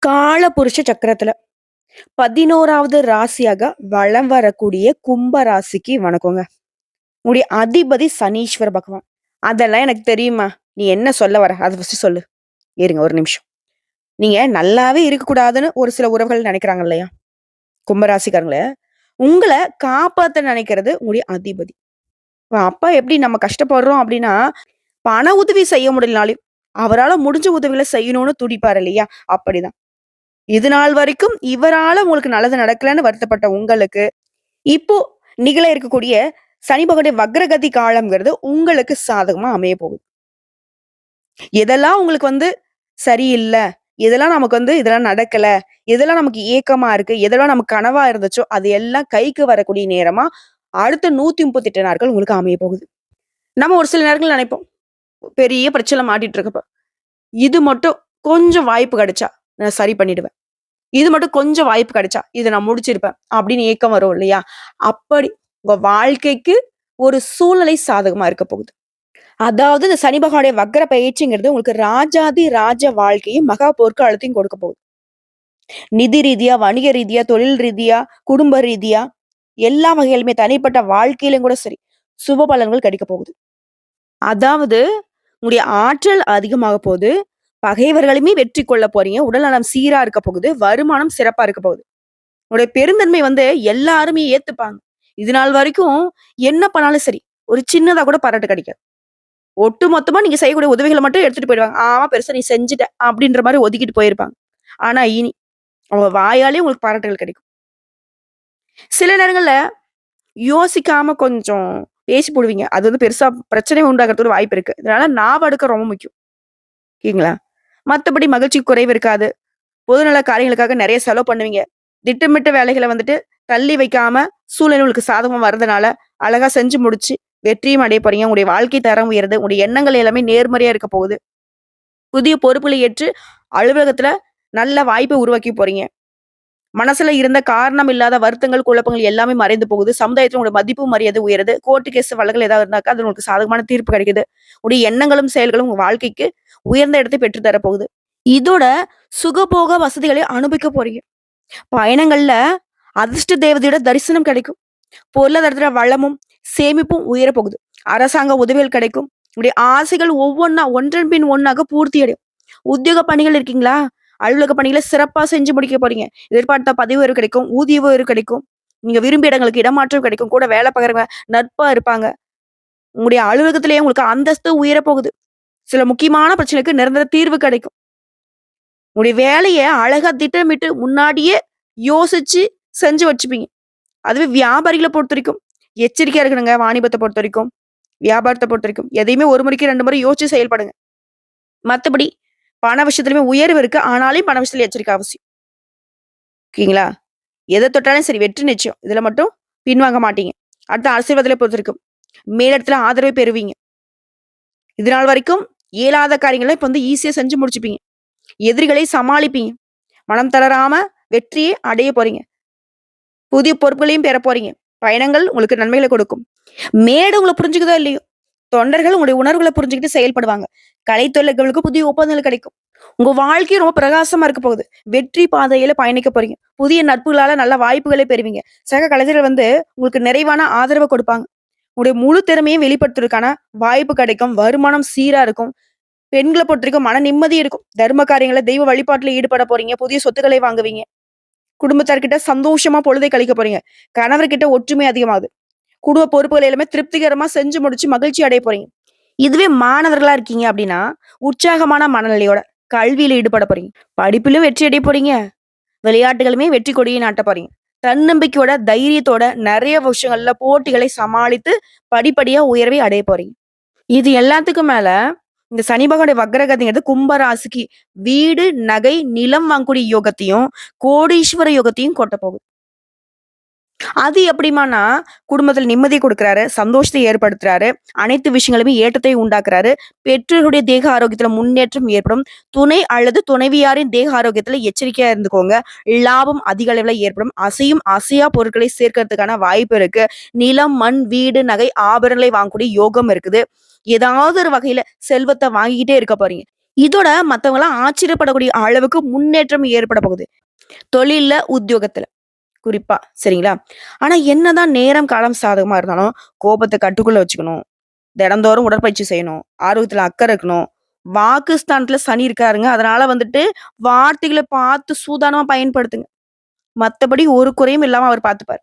காலபுருஷ சக்கரத்துல 11வது ராசியாக வலம் வரக்கூடிய கும்ப ராசிக்கு வணக்கங்க. உங்களுடைய அதிபதி சனீஸ்வர பகவான். அதெல்லாம் எனக்கு தெரியுமா? நீ என்ன சொல்ல வர? அத ஃபர்ஸ்ட்டு சொல்லு. இருங்க ஒரு நிமிஷம். நீங்க நல்லாவே இருக்கக்கூடாதுன்னு ஒரு சில உறவுகள் நெனைக்கிறாங்க இல்லையா? கும்ப ராசிக்காரங்கள, உங்கள காப்பாத்த நெனைக்கிறது உங்களுடைய அதிபதி. அப்ப எப்படி நம்ம கஷ்டப்படுறோம் அப்படின்னா, பண உதவி செய்ய முடியலனாலும், அவரால முடிஞ்ச உதவிகள செய்யணும்னு துடிப்பாரு இல்லையா? அப்படிதான். இது நாள் வரைக்கும் இவரால உங்களுக்கு நல்லது நடக்கலன்னு வருத்தப்பட்ட உங்களுக்கு, இப்போ நிகழ இருக்கக்கூடிய சனி பகவானுடைய வக்ரகதி காலம்ங்கிறது உங்களுக்கு சாதகமா அமைய போகுது. எதெல்லாம் உங்களுக்கு சரியில்ல, எதெல்லாம் நமக்கு இதெல்லாம் நடக்கல, எதெல்லாம் நமக்கு ஏக்கமா இருக்கு, எதெல்லாம் நமக்கு கனவா இருந்துச்சோ, அது எல்லாம் கைக்கு வரக்கூடிய நேரமா அடுத்த 138 நாட்கள் உங்களுக்கு அமைய போகுது. நம்ம ஒரு சில நேரங்கள்ல நினைப்போம், பெரிய பிரச்சனைல மாட்டிட்டு இருக்கப்ப, இது மட்டும் கொஞ்சம் வாய்ப்பு கிடைச்சா நான் சரி பண்ணிடுவேன். இது மட்டும் கொஞ்சம் வாய்ப்பு கிடைச்சா, இத நான் முடிச்சிருப்பேன். அப்படின்னு ஏக்கம் வரும் இல்லையா? அப்படி உங்க வாழ்க்கைக்கு ஒரு சூழ்நிலை சாதகமா இருக்க போகுது. அதாவது இந்த சனி பகவானுடைய வக்ர பயிற்சிங்கிறது உங்களுக்கு ராஜாதி ராஜ வாழ்க்கையும், மகா பொற்காலத்தையும் கொடுக்க போகுது. நிதி ரீதியா, வணிக ரீதியா, தொழில் ரீதியா, குடும்ப ரீதியா, எல்லா வகையிலுமே தனிப்பட்ட வாழ்க்கையிலும் கூட சரி, சுப பலன்கள் கிடைக்க போகுது. அதாவது உங்களுடைய ஆற்றல் அதிகமாக போகுது. பகைவர்களுமே வெற்றி கொள்ள போறீங்க. உடல்நலம் சீரா இருக்க போகுது. வருமானம் சிறப்பா இருக்க போகுது. உங்களுடைய பெருந்தன்மை எல்லாருமே ஏத்துப்பாங்க. இது நாள் வரைக்கும் என்ன பண்ணாலும் சரி, ஒரு சின்னதா கூட பாராட்டு கிடைக்காது. ஒட்டு மொத்தமா நீங்க செய்யக்கூடிய உதவிகள மட்டும் எடுத்துட்டு போயிடுவாங்க. ஆமா பெருசா நீ செஞ்சுட்ட அப்படின்ற மாரி ஒதுக்கிட்டு போயிருப்பாங்க. ஆனா இனி அவங்க வாயாலே உங்களுக்கு பாராட்டுகள் கிடைக்கும். சில நேரங்கள்ல யோசிக்காம கொஞ்சம் பேசி புடுவீங்க. அது பெருசா பிரச்சனை உண்டாகுறதுக்கு வாய்ப்பு இருக்கு. அதனால ஞாபகம் எடுக்க ரொம்ப முக்கியம். ஓகேங்களா? மத்தபடி மகிழ்ச்சி குறைவு இருக்காது. பொதுநல காரியங்களுக்காக நெறைய செலவு பண்ணுவீங்க. திட்டமிட்ட வேலைகள தள்ளி வைக்காம, சூழ்நிலை உங்களுக்கு சாதகமா வர்றதுனால, அழகா செஞ்சு முடிச்சு, வெற்றியும் அடைய போறீங்க. உங்களுடைய வாழ்க்கை தரம் உயருது. உங்களுடைய எண்ணங்கள் எல்லாமே நேர்மறையா இருக்க போகுது. புதிய பொறுப்புகளை ஏற்று அலுவலகத்துல நல்ல வாய்ப்ப உருவாக்கி போறீங்க. மனசுல இருந்த காரணம் இல்லாத வருத்தங்கள், குழப்பங்கள் எல்லாமே மறைந்து போகுது. சமுதாயத்துல உங்களோட மதிப்பு, மரியாதை உயருது. கோர்ட்டு கேஸ் வழக்குகள் ஏதாவது இருந்தாக்கா, அது உங்களுக்கு சாதகமான தீர்ப்பு கிடைக்குது. உங்களுடைய எண்ணங்களும், செயல்களும் உங்க வாழ்க்கைக்கு உயர்ந்த இடத்தை பெற்று தர போகுது. இதோட சுகபோக வசதிகளை அனுபவிக்க போறீங்க. பயணங்கள்ல அதிர்ஷ்ட தேவதையோட தரிசனம் கிடைக்கும். பொருளாதாரத்துல வளமும், சேமிப்பும் உயரப் போகுது. அரசாங்க உதவிகள் கிடைக்கும். உங்களுடைய ஆசைகள் ஒவ்வொன்னா ஒன்றன் பின் ஒண்ணாக பூர்த்தி அடையும். உத்தியோக பணிகள் இருக்கீங்களா? அலுவலக பணிகள சிறப்பா செஞ்சு முடிக்க போறீங்க. எதிர்பார்த்த பதவி உயர்வு கிடைக்கும். ஊதிய உயர்வு கிடைக்கும். நீங்க விரும்பிய இடங்களுக்கு இடமாற்றம் கிடைக்கும். கூட வேலை பார்க்குறவங்க நட்பா இருப்பாங்க. உங்களுடைய அலுவலகத்திலேயே உங்களுக்கு அந்தஸ்து உயரப் போகுது. சில முக்கியமான பிரச்சனைக்கு நிரந்தர தீர்வு கிடைக்கும். உங்களுடைய வேலைய அழகா திட்டமிட்டு முன்னாடியே யோசிச்சு செஞ்சு வச்சுப்பீங்க. அதுவே வியாபாரிகள பொறுத்தவரைக்கும் எச்சரிக்கையா இருக்கணுங்க. வாணிபத்த பொறுத்தவரைக்கும், வியாபாரத்த பொறுத்தவரைக்கும் எதையுமே ஒரு முறைக்கு 2 முறை யோசிச்சு செயல்படுங்க. மத்தபடி பண விஷயத்திலுமே உயர்வு இருக்கு. ஆனாலும் பண விஷயத்துல எச்சரிக்கை அவசியம். ஓகேங்களா? எத தொட்டாலும் சரி வெற்றி நிச்சயம். இதுல மட்டும் பின்வாங்க மாட்டீங்க. அடுத்து அரசியல்வாதிகள பொறுத்தவரைக்கும் மேலிடத்துல ஆதரவை பெறுவீங்க. இது நாள் வரைக்கும் இயலாத காரியங்கள இப்ப ஈஸியா செஞ்சு முடிச்சுப்பீங்க. எதிரிகளை சமாளிப்பீங்க. மனம் தளராம வெற்றியை அடைய போறீங்க. புதிய பொறுப்புகளையும் பெற போறீங்க. பயணங்கள் உங்களுக்கு நன்மைகள கொடுக்கும். மேடை உங்கள புரிஞ்சுக்குதோ இல்லையோ, தொண்டர்கள் உங்களுடைய உணர்வுகள புரிஞ்சுகிட்டு செயல்படுவாங்க. கலைத்தொழில்களுக்கு புதிய ஒப்பந்தங்கள் கிடைக்கும். உங்க வாழ்க்கை ரொம்ப பிரகாசமா இருக்க போகுது. வெற்றி பாதையில பயணிக்க போறீங்க. புதிய நட்புகளால நல்ல வாய்ப்புகளை பெறுவீங்க. சக கலைஞர்கள் உங்களுக்கு நிறைவான ஆதரவ கொடுப்பாங்க. உங்களுடைய முழு திறமையும் வெளிப்படுத்துறதுக்கான வாய்ப்பு கிடைக்கும். வருமானம் சீரா இருக்கும். பெண்கள பொறுத்தவரைக்கும் மன நிம்மதி இருக்கும். தர்ம காரியங்கள்ல தெய்வ வழிபாட்டுல ஈடுபட போறீங்க. புதிய சொத்துக்களை வாங்குவீங்க. குடும்பத்தார்கிட்ட சந்தோஷமா பொழுதை கழிக்க போறீங்க. கணவர்கிட்ட ஒற்றுமை அதிகமாகுது. குடும்ப பொறுப்புகள் எல்லாமே திருப்திகரமா செஞ்சு முடிச்சு மகிழ்ச்சி அடைய போறீங்க. இதுவே மாணவர்களா இருக்கீங்க அப்படின்னா, உற்சாகமான மனநிலையோட கல்வியில ஈடுபட போறீங்க. படிப்பிலும் வெற்றி அடைய போறீங்க. விளையாட்டுகளுமே வெற்றி கொடியை நாட்ட போறீங்க. தன்னம்பிக்கையோட, தைரியத்தோட நெறைய விஷயங்கள்ல போட்டிகளை சமாளித்து படிப்படியா உயர்வை அடைய போறீங்க. இது எல்லாத்துக்கும் மேல இந்த சனி பகவானுடைய வக்ரகதிங்கிறது கும்ப ராசிக்கு வீடு, நகை, நிலம் வாங்கக்கூடிய யோகத்தையும், கோடீஸ்வர யோகத்தையும் கொட்ட போகுது. அது எப்படிமான்னா, குடும்பத்துல நிம்மதி குடுக்குறாரு, சந்தோஷத்தை ஏற்படுத்துறாரு, அனைத்து விஷயங்களுமே ஏற்றத்தை உண்டாக்குறாரு, பெற்றோர்களுடைய தேக ஆரோக்கியத்துல முன்னேற்றம் ஏற்படும், துணை அல்லது துணைவியாரின் தேக ஆரோக்கியத்துல எச்சரிக்கையா இருந்துக்கோங்க. லாபம் அதிக அளவுல ஏற்படும். அசையும், அசையா பொருட்களை சேர்க்கறதுக்கான வாய்ப்பு இருக்கு. நிலம், மண், வீடு, நகை, ஆபரணங்களை வாங்கக்கூடிய யோகம் இருக்குது. ஏதாவது ஒரு வகையில செல்வத்த வாங்கிக்கிட்டே இருக்க போறீங்க. இதோட மத்தவங்கலாம் ஆச்சரியப்படக்கூடிய அளவுக்கு முன்னேற்றம் ஏற்பட போகுது. தொழில்ல, உத்தியோகத்துல குறிப்பா. சரிங்களா? ஆனா என்னதான் நேரம், காலம் சாதகமா இருந்தாலும், கோபத்த கட்டுக்குள்ள வச்சுக்கணும். தினந்தோறும் உடற்பயிற்சி செய்யணும். ஆரோக்கியத்துல அக்கறை இருக்கணும். வாக்குஸ்தானத்துல சனி இருக்காருங்க. அதனால வந்துட்டு வார்த்தைகள பார்த்து சூதானமா பயன்படுத்துங்க. மத்தபடி ஒரு குறையும் இல்லாம அவர் பார்த்துப்பாரு.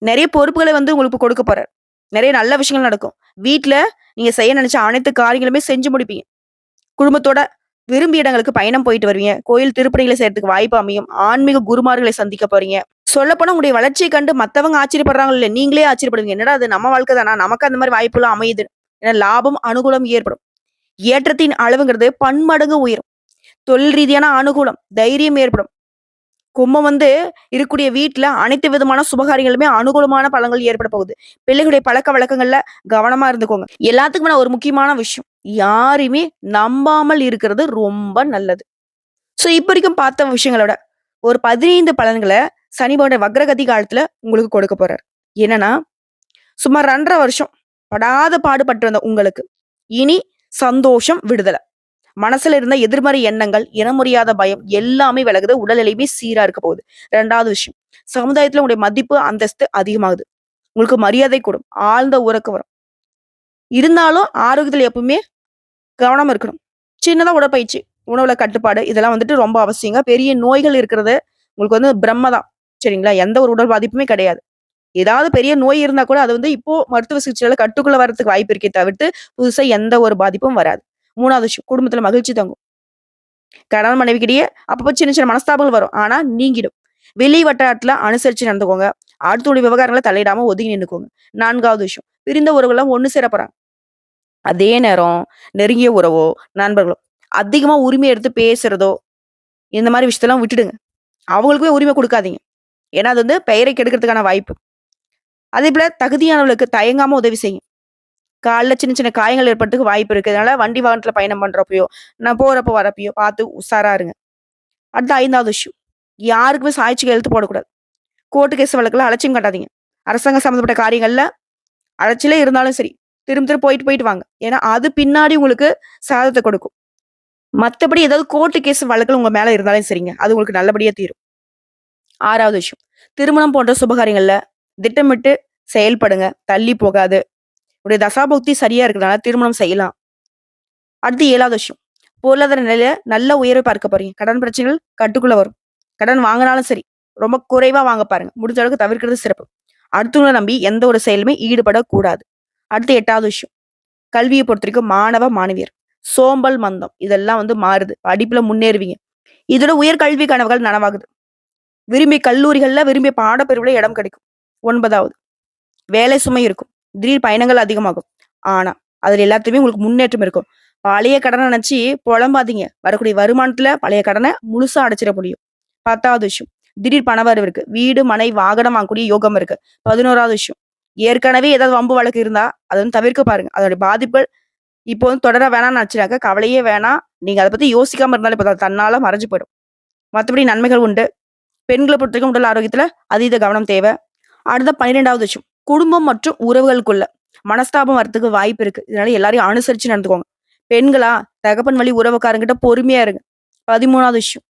நெறைய பொறுப்புகள வந்து உங்களுக்கு கொடுக்க போறாரு. நெறைய நல்ல விஷயங்கள் நடக்கும். வீட்ல நீங்க செய்ய நெனச்ச அனைத்து காரியங்களுமே செஞ்சு முடிப்பீங்க. குடும்பத்தோட விரும்பிய இடங்களுக்கு பயணம் போயிட்டு வருவீங்க. கோயில் திருப்பணிகள செய்றதுக்கு வாய்ப்பு அமையும். ஆன்மீக குருமார்களை சந்திக்க போறீங்க. சொல்லப்போனா உங்களுடைய வளர்ச்சிய கண்டு மத்தவங்க ஆச்சரியப்படுறாங்களோ இல்லையோ, நீங்களே ஆச்சரியப்படுவீங்க. என்னடா இது நம்ம வாழ்க்கை தானா? நமக்கு அந்த மாரி வாய்ப்புலாம் அமையுது. ஏன்னா லாபம், அனுகூலம் ஏற்படும். ஏற்றத்தின் அளவுங்கிறது பன்மடங்கு உயரும். தொழில் ரீதியான அனுகூலம், தைரியம் ஏற்படும். கும்பம் வந்து இருக்கக்கூடிய வீட்ல அனைத்து விதமான சுபகாரியங்களுமே அனுகூலமான பலன்கள் ஏற்பட போகுது. பிள்ளைகளுடைய பழக்கவழக்கங்கள்ல கவனமா இருந்துக்கோங்க. எல்லாத்துக்குமே நான் ஒரு முக்கியமான விஷயம். யாரையுமே நம்பாமல் இருக்கிறது ரொம்ப நல்லது. இப்ப வரைக்கும் பார்த்த விஷயங்களோட ஒரு 15 பலன்கள சனி பகவான் வக்ரகதி காலத்துல உங்களுக்கு கொடுக்க போறாரு. என்னன்னா, சுமார் 2 1/2 வருஷம் படாத பாடுபட்டு வந்த உங்களுக்கு, இனி சந்தோஷம், விடுதலை. மனசுல இருந்த எதிர்மறை எண்ணங்கள், இனமுறியாத பயம் எல்லாமே விலகுது. உடல்நிலையுமே சீரா இருக்க போகுது. 2வது விஷயம், சமுதாயத்துல உங்களுடைய மதிப்பு, அந்தஸ்து அதிகமாகுது. உங்களுக்கு மரியாதை கூடும். ஆழ்ந்த உறக்கம் வரும். இருந்தாலும் ஆரோக்கியத்துல எப்பவுமே கவனமா இருக்கணும். சின்னதா உடற்பயிற்சி, உணவுல கட்டுப்பாடு இதெல்லாம் வந்துட்டு ரொம்ப அவசியங்க. பெரிய நோய்கள் இருக்கிறது உங்களுக்கு வந்து பிரம்ம தான். சரிங்களா? எந்த ஒரு உடல் பாதிப்புமே கிடையாது. ஏதாவது பெரிய நோய் இருந்தா கூட அது வந்து இப்போ மருத்துவ சிகிச்சையால கட்டுக்குள்ள வரதுக்கு வாய்ப்பு இருக்கே தவிர்த்து, புதுசா எந்த ஒரு பாதிப்பும் வராது. 3வது விஷயம், குடும்பத்துல மகிழ்ச்சி தங்கும். கணவன் மனைவிக்கிடையே அப்பப்போ சின்ன சின்ன மனஸ்தாபங்கள் வரும். ஆனா நீங்கிடும். வெளி வட்டாரத்துல அனுசரிச்சு நடந்துக்கோங்க. அடுத்தவங்களுடைய விவகாரங்கள தலையிடாம ஒதுங்கி நின்னுக்கோங்க. 4வது விஷயம், பிரிந்த உறவுகள்லாம் ஒண்ணு சேர போறாங்க. அதே நேரம் நெருங்கிய உறவோ, நண்பர்களோ அதிகமா உரிமை எடுத்து பேசுறதோ, இந்த மாரி விஷயத்தெல்லாம் விட்டுடுங்க. அவங்களுக்குமே உரிமை குடுக்காதீங்க. ஏன்னா அது வந்து பெயரை கெடுக்கிறதுக்கான வாய்ப்பு. அதேபோல தகுதியானவர்களுக்கு தயங்காம உதவி செய்யுங்க. கால்ல சின்ன சின்ன காயங்கள் ஏற்படுறதுக்கு வாய்ப்பு இருக்கு. அதனால வண்டி வாகனத்துல பயணம் பண்றப்பயோ, நான் போறப்போ வரப்பயோ பார்த்து உஷாரா இருங்க. அடுத்து 5வது விஷயம், யாருக்குமே சாய்ச்சி கையெழுத்து போடக்கூடாது. கோர்ட்டு கேஸ் வழக்குல அலட்சியம் காட்டாதீங்க. அரசாங்கம் சம்மந்தப்பட்ட காரியங்கள்ல அலைச்சலே இருந்தாலும் சரி, திரும்ப திரும்ப போயிட்டு போயிட்டு வாங்க. ஏன்னா அது பின்னாடி உங்களுக்கு சாதத்த கொடுக்கும். மத்தபடி ஏதாவது கோர்ட்டு கேஸ் வழக்குகள் உங்க மேல இருந்தாலும் சரிங்க. அது உங்களுக்கு நல்லபடியா தீரும். 6வது விஷயம், திருமணம் போன்ற சுபகாரியங்கள்ல திட்டமிட்டு செயல்படுங்க. தள்ளி போகாது. உடைய தசாபுக்தி சரியா இருக்கிறனால திருமணம் செய்யலாம். அடுத்து 7வது விஷயம், பொருளாதார நிலையில நல்ல உயர்வை பார்க்க போறீங்க. கடன் பிரச்சனைகள் கட்டுக்குள்ள வரும். கடன் வாங்குனாலும் சரி, ரொம்ப குறைவா வாங்க பாருங்க. முடிஞ்ச அளவுக்கு தவிர்க்கிறது சிறப்பு. அடுத்தவங்கள நம்பி எந்த ஒரு செயலுமே ஈடுபடக்கூடாது. அடுத்து 8வது விஷயம், கல்விய பொறுத்தவரைக்கும் மாணவ, மாணவியர் சோம்பல், மந்தம் இதெல்லாம் வந்து மாறுது. படிப்புல முன்னேறுவீங்க. இதோட உயர் கல்வி கனவுகள் நனவாகுது. விரும்பிய கல்லூரிகள்ல, விரும்பிய பாடப்பிரிவுல இடம் கிடைக்கும். 9வது, வேலை சுமை இருக்கும். திடீர் பயணங்கள் அதிகமாகும். ஆனா, அதுல எல்லாத்துலயுமே உங்களுக்கு முன்னேற்றம் இருக்கும். பழைய கடன நினைச்சு புலம்பாதீங்க. வரக்கூடிய வருமானத்துல பழைய கடன முழுசா அடைச்சிட முடியும். 10வது விஷயம், திடீர் பணவரவு இருக்கு. வீடு, மனை, வாகனம் வாங்கக்கூடிய யோகம் இருக்கு. 11வது விஷயம், ஏற்கனவே ஏதாவது வம்பு வழக்கு இருந்தா, அத வந்து தவிர்க்க பாருங்க. அதோட பாதிப்புகள் இப்போ வந்து தொடர வேணாம்னு நினைச்சுனாக்க கவலையே வேணாம். நீங்க அத பத்தி யோசிக்காம இருந்தாலே போதும். அது தன்னால மறைஞ்சு போயிடும். மத்தபடி நன்மைகள் உண்டு. பெண்கள பொறுத்தவரைக்கும் உடல் ஆரோக்கியத்துல அதீத கவனம் தேவை. அடுத்த 12வது விஷயம், குடும்பம் மற்றும் உறவுகளுக்குள்ள மனஸ்தாபம் வரத்துக்கு வாய்ப்பு இருக்கு. இதனால எல்லாரையும் அனுசரிச்சு நடந்துக்கோங்க. பெண்களா, தகப்பன் வழி உறவுக்காரங்கிட்ட பொறுமையா இருங்க. 13வது விஷயம்,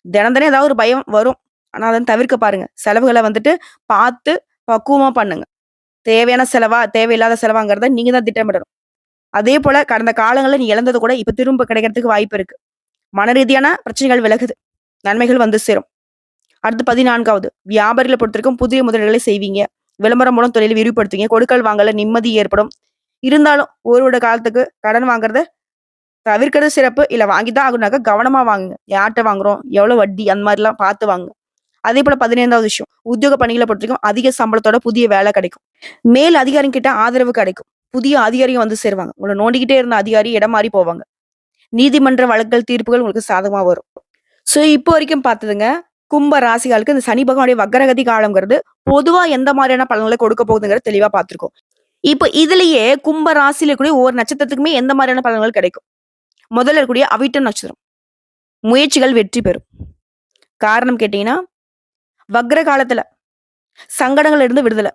தினம் தினம் ஏதாவது ஒரு பயம் வரும். ஆனா அத தவிர்க்க பாருங்க. செலவுகள வந்துட்டு பார்த்து பக்குவமா பண்ணுங்க. தேவையான செலவா, தேவையில்லாத செலவாங்கிறத நீங்க தான் திட்டமிடணும். அதே போல கடந்த காலங்கள்ல நீ இழந்தது கூட இப்ப திரும்ப கிடைக்கிறதுக்கு வாய்ப்பு இருக்கு. மன ரீதியான பிரச்சனைகள் விலகுது. நன்மைகள் வந்து சேரும். அடுத்து 14வது, வியாபாரிகள பொறுத்தவரைக்கும் புதிய முதலீடுகளை செய்வீங்க. விளம்பரம் மூலம் தொழிலை விரிவுபடுத்துவீங்க. கொடுக்கல் வாங்கல்ல நிம்மதி ஏற்படும். இருந்தாலும் ஒரு வருட காலத்துக்கு கடன் வாங்குறத தவிர்க்கிறது சிறப்பு. இல்ல வாங்கி தான் ஆகணும்னாக்க கவனமா வாங்குங்க. யார்ட்ட வாங்குறோம்? எவ்வளவு வட்டி? அந்த மாரிலாம் பார்த்து வாங்குங்க. அதேபோல 15வது விஷயம், உத்தியோக பணிகள பொறுத்தவரைக்கும் அதிக சம்பளத்தோட புதிய வேலை கிடைக்கும். மேல் அதிகாரிங்க கிட்ட ஆதரவு கிடைக்கும். புதிய அதிகாரிங்க வந்து சேருவாங்க. உங்கள நோண்டிக்கிட்டே இருந்த அதிகாரி இடம் மாறி போவாங்க. நீதிமன்ற வழக்குகள், தீர்ப்புகள் உங்களுக்கு சாதகமா வரும். இப்போ வரைக்கும் பார்த்ததுங்க, கும்ப ராசிகளுக்கு இந்த சனி பகவானுடைய வக்ரகதி காலம்ங்கிறது பொதுவா எந்த மாரியான பலன்கள கொடுக்க போகுதுங்கிறத தெளிவா பார்த்திருக்கோம். இப்போ இதுலயே கும்ப ராசியில இருக்கக்கூடிய ஒவ்வொரு நட்சத்திரத்துக்குமே எந்த மாரியான பலன்கள் கிடைக்கும். முதல்ல இருக்கக்கூடிய அவிட்டம் நட்சத்திரம். முயற்சிகள் வெற்றி பெறும். காரணம் கேட்டீங்கன்னா, வக்ர காலத்துல சங்கடங்கள்ல இருந்து விடுதல.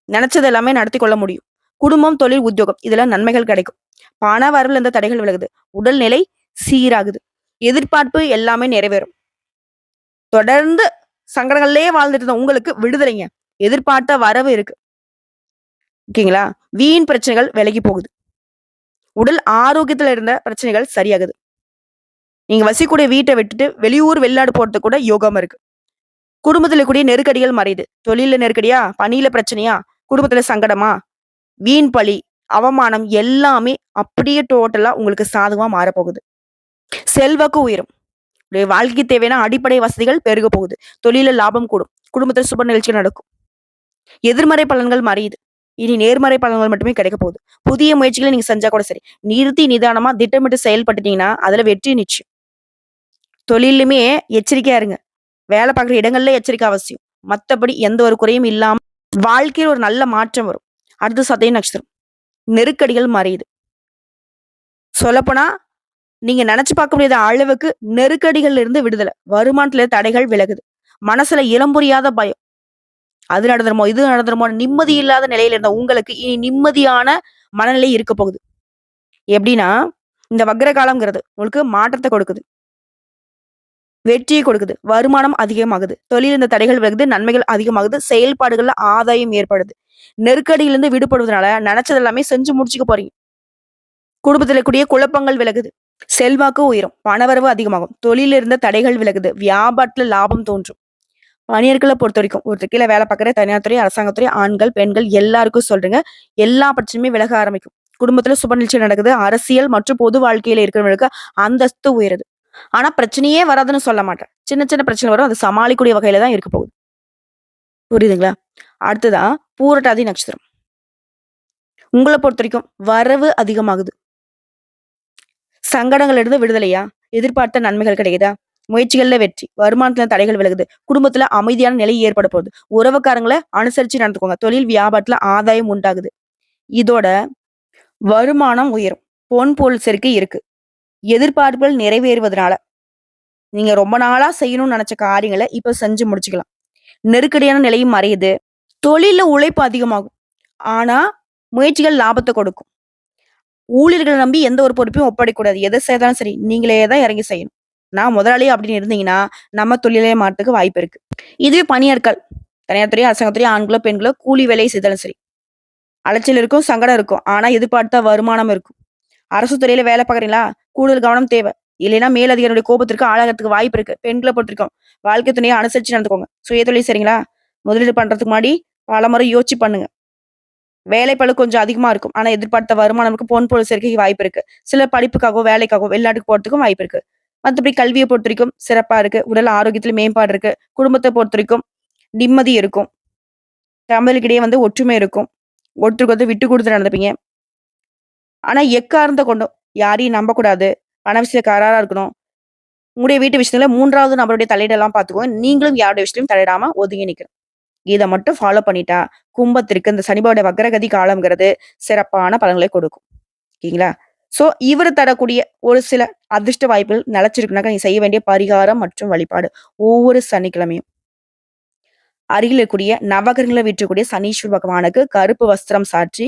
நெனச்சது எல்லாமே நடத்தி கொள்ள முடியும். குடும்பம், தொழில், உத்தியோகம் இதுல நன்மைகள் கிடைக்கும். பண வரவுல இருந்த தடைகள் விலகுது. உடல்நிலை சீராகுது. எதிர்பார்ப்பு எல்லாமே நிறைவேறும். தொடர்ந்து சங்கடங்கள்லயே வாழ்ந்துட்டு இருந்த உங்களுக்கு விடுதலைங்க. எதிர்பார்த்த வரவு இருக்கு. ஓகேங்களா? வீண் பிரச்சனைகள் விலகி போகுது. உடல் ஆரோக்கியத்துல இருந்த பிரச்சனைகள் சரியாகுது. நீங்க வசிக்கக்கூடிய வீட்ட விட்டுட்டு வெளியூர், வெளிநாடு போறதுக்கு கூட யோகம் இருக்கு. குடும்பத்துல கூடிய நெருக்கடிகள் மறையுது. தொழில்ல நெருக்கடியா? பணியில பிரச்சனையா? குடும்பத்துல சங்கடமா? வீண் பழி, அவமானம் எல்லாமே அப்படியே டோட்டலா உங்களுக்கு சாதகமா மாறப்போகுது. செல்வாக்கு உயரும். உங்களுடைய வாழ்க்கைக்கு தேவையான அடிப்படை வசதிகள் பெருக போகுது. தொழில்ல லாபம் கூடும். குடும்பத்துல சுப நிகழ்ச்சிகள் நடக்கும். எதிர்மறை பலன்கள் மறையுது. இனி நேர்மறை பலன்கள் மட்டுமே கிடைக்க போகுது. புதிய முயற்சிகளை நீங்க செஞ்சா கூட சரி. நிறுத்தி நிதானமா திட்டமிட்டு செயல்பட்டுட்டீங்கன்னா, அதுல வெற்றி நிச்சயம். தொழிலுமே எச்சரிக்கையா இருங்க. வேலை பார்க்குற இடங்கள்ல எச்சரிக்கை அவசியம். மத்தபடி எந்த ஒரு குறையும் இல்லாம வாழ்க்கையில ஒரு நல்ல மாற்றம் வரும். அடுத்து சதய நட்சத்திரம். நெருக்கடிகள் மறையுது. சொல்லப்போனா, நீங்க நெனச்சு பார்க்க முடியாத அளவுக்கு நெருக்கடிகள்ல இருந்து விடுதலை. வருமானத்துல தடைகள் விலகுது. மனசுல இனம் புரியாத பயம். அது நடந்துருமோ, இது நடந்துருமோ நிம்மதி இல்லாத நிலையில இருந்த உங்களுக்கு இனி நிம்மதியான மனநிலை இருக்க போகுது. எப்படின்னா, இந்த வக்ர காலம்ங்கிறது உங்களுக்கு மாற்றத்த கொடுக்குது. வெற்றியை கொடுக்குது. வருமானம் அதிகமாகுது. தொழில் இந்த தடைகள் விலகுது. நன்மைகள் அதிகமாகுது. செயல்பாடுகள்ல ஆதாயம் ஏற்படுது. நெருக்கடியிலிருந்து விடுபடுவதனால நெனச்சது எல்லாமே செஞ்சு முடிச்சுக்க போறீங்க. குடும்பத்தில கூடிய குழப்பங்கள் விலகுது. செல்வாக்கு உயரும். பணவரவு அதிகமாகும். தொழில்ல இருந்த தடைகள் விலகுது. வியாபாரத்துல லாபம் தோன்றும். பணியாட்கள பொறுத்தவரைக்கும், ஒருத்தர் கீழ வேலை பார்க்குற தனியார் துறை, அரசாங்கத்துறை, ஆண்கள், பெண்கள் எல்லாருக்கும் சொல்றேங்க. எல்லா பிரச்சனையுமே விலக ஆரம்பிக்கும். குடும்பத்துல சுப நிகழ்ச்சி நடக்குது. அரசியல் மற்றும் பொது வாழ்க்கையில இருக்கிறவங்களுக்கு அந்தஸ்து உயருது. ஆனா பிரச்சனையே வராதுன்னு சொல்ல மாட்டேன். சின்ன சின்ன பிரச்சனை வரும். அது சமாளிக்கக்கூடிய வகையில தான் இருக்க போகுது. புரியுதுங்களா? அடுத்ததா பூரட்டாதி நட்சத்திரம். உங்கள பொறுத்தவரைக்கும் வரவு அதிகமாகுது. சங்கடங்கள்ல இருந்து விடுதலையா? எதிர்பார்த்த நன்மைகள் கிடைக்குதா? முயற்சிகள்ல வெற்றி. வருமானத்துல தடைகள் விலகுது. குடும்பத்துல அமைதியான நிலை ஏற்பட போகுது. உறவுக்காரங்கள அனுசரிச்சு நடந்துக்கோங்க. தொழில் வியாபாரத்துல ஆதாயம் உண்டாகுது. இதோட வருமானம் உயரும். பொன் பொருள் சேர்க்கை இருக்கு. எதிர்பார்ப்புகள் நிறைவேறுவதனால நீங்க ரொம்ப நாளா செய்யணும்னு நினைச்ச காரியங்கள இப்ப செஞ்சு முடிச்சுக்கலாம். நெருக்கடியான நிலையும் மறையுது. தொழில்ல உழைப்பு அதிகமாகும். ஆனா முயற்சிகள் லாபத்த கொடுக்கும். ஊழியர்கள நம்பி எந்த ஒரு பொறுப்பையும் ஒப்படைக்கக்கூடாது. எத செய்தாலும் சரி, நீங்களே தான் இறங்கி செய்யணும். நான் முதலாளி அப்படின்னு இருந்தீங்கன்னா, நம்ம தொழிலே மாறதுக்கு வாய்ப்பு இருக்கு. இதுவே பணியாட்கள், தனியார் துறை, அரசாங்கத் துறை, ஆண்களோ, பெண்களோ கூலி வேலை செய்தாலும் சரி. அலைச்சல் இருக்கும், சங்கடம் இருக்கும். ஆனா எதிர்பார்த்த வருமானம் இருக்கும். அரசு துறையில வேலை பார்க்குறீங்களா? கூடுதல் கவனம் தேவை. இல்லைன்னா மேலதிகாரியுடைய கோபத்திற்கு ஆளாகறதுக்கு வாய்ப்பு இருக்கு. பெண்கள பொறுத்தவரைக்கும் வாழ்க்கை துணைய அனுசரிச்சு நடந்துக்கோங்க. சுயதொழில் செய்றீங்களா? முதலீடு பண்றதுக்கு முன்னாடி பலமுறை யோசிச்சு பண்ணுங்க. வேலைப்பளு கொஞ்சம் அதிகமா இருக்கும். ஆனா எதிர்பார்த்த வருமானம் இருக்கும். பொன் பொருள் சேர்க்கைக்கு வாய்ப்பு இருக்கு. சிலர் படிப்புக்காகவோ, வேலைக்காகவோ வெளிநாட்டுக்கு போறதுக்கும் வாய்ப்பு இருக்கு. மத்தபடி கல்விய பொறுத்தவரைக்கும் சிறப்பா இருக்கு. உடல் ஆரோக்கியத்துல மேம்பாடு இருக்கு. குடும்பத்த பொறுத்தவரைக்கும் நிம்மதி இருக்கும். தம்பதியர்களிடையே ஒற்றுமை இருக்கும். ஒருத்தருக்கு ஒருத்தர் விட்டு குடுத்து நடந்துப்பீங்க. ஆனா எக்காரணத்த கொண்டும் யாரையும் நம்பக்கூடாது. பண விஷயத்துல கராரா இருக்கணும். உங்களுடைய வீட்டு விஷயத்துல 3வது நபருடைய தலையீடெல்லாம் பார்த்துக்கோங்க. நீங்களும் யாருடைய விஷயத்திலயும் தலையிடாம ஒதுங்கி நிக்கணும். இத மட்டும் ஃபாலோ பண்ணிட்டா, கும்பத்திற்கு இந்த சனியோட வக்ரகதி காலம்ங்கிறது சிறப்பான பலன்களை கொடுக்கும். ஓகேங்களா? சோ, இவரு தரக்கூடிய ஒரு சில அதிர்ஷ்ட வாய்ப்புகள் நிலைச்சிருக்குனாக்கா, நீங்க செய்ய வேண்டிய பரிகாரம் மற்றும் வழிபாடு. ஒவ்வொரு சனிக்கிழமையும் அருகில் இருக்கக்கூடிய நவகிரகங்கள வீற்றக்கூடிய சனீஸ்வர பகவானுக்கு கருப்பு வஸ்திரம் சாற்றி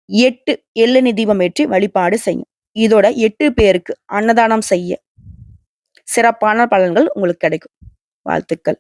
8 எள்ளெண்ணெய் தீபம் ஏற்றி வழிபாடு செய்யும். இதோட 8 பேருக்கு அன்னதானம் செய்ய சிறப்பான பலன்கள் உங்களுக்கு கிடைக்கும். வாழ்த்துக்கள்.